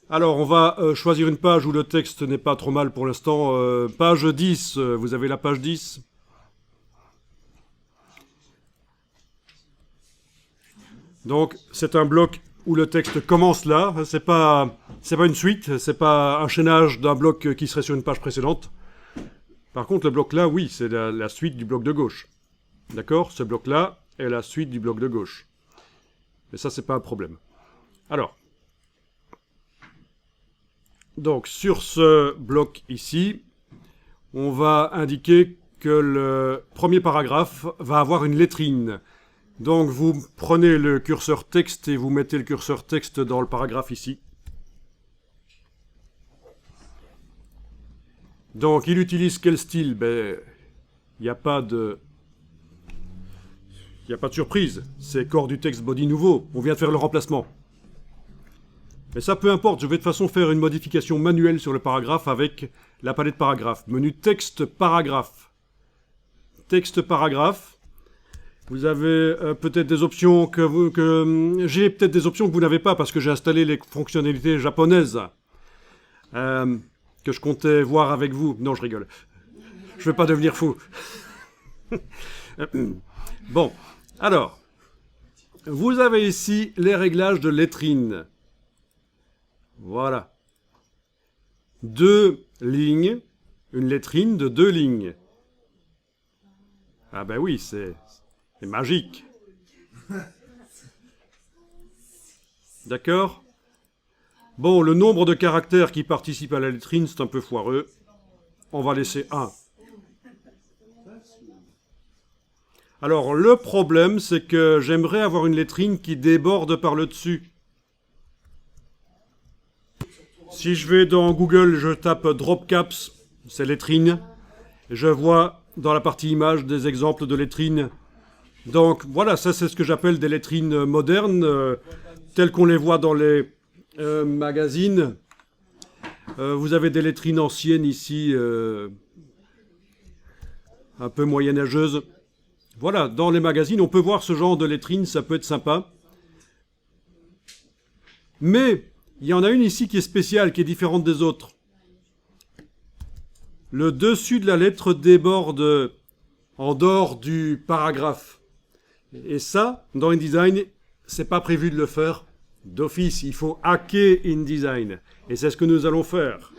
Alors, on va choisir une page où le texte n'est pas trop mal pour l'instant. Page 10, vous avez la page 10. Donc, c'est un bloc où le texte commence là. C'est pas une suite, c'est pas un chaînage d'un bloc qui serait sur une page précédente. Par contre, le bloc là, oui, c'est la suite du bloc de gauche. D'accord? Ce bloc-là est la suite du bloc de gauche. Mais ça, c'est pas un problème. Alors, donc sur ce bloc ici, on va indiquer que le premier paragraphe va avoir une lettrine. Donc vous prenez le curseur texte et vous mettez le curseur texte dans le paragraphe ici. Donc il utilise quel style? Ben, il n'y a pas de surprise. C'est corps du texte body nouveau. On vient de faire le remplacement. Mais ça, peu importe. Je vais de toute façon faire une modification manuelle sur le paragraphe avec la palette paragraphe. Menu texte paragraphe. Texte paragraphe. Vous avez peut-être des options j'ai peut-être des options que vous n'avez pas parce que j'ai installé les fonctionnalités japonaises que je comptais voir avec vous. Non, je rigole. Je ne vais pas devenir fou. Bon, alors, vous avez ici les réglages de lettrine. Voilà. 2 lignes, une lettrine de 2 lignes. Ah ben oui, c'est magique. D'accord? Bon, le nombre de caractères qui participent à la lettrine, c'est un peu foireux. On va laisser 1. Alors, le problème, c'est que j'aimerais avoir une lettrine qui déborde par le dessus. Si je vais dans Google, je tape drop caps, c'est lettrine. Je vois dans la partie image des exemples de lettrines. Donc voilà, ça c'est ce que j'appelle des lettrines modernes, telles qu'on les voit dans les magazines. Vous avez des lettrines anciennes ici, un peu moyenâgeuses. Voilà, dans les magazines, on peut voir ce genre de lettrines, ça peut être sympa. Mais il y en a une ici qui est spéciale, qui est différente des autres. Le dessus de la lettre déborde en dehors du paragraphe. Et ça, dans InDesign, c'est pas prévu de le faire d'office. Il faut hacker InDesign. Et c'est ce que nous allons faire.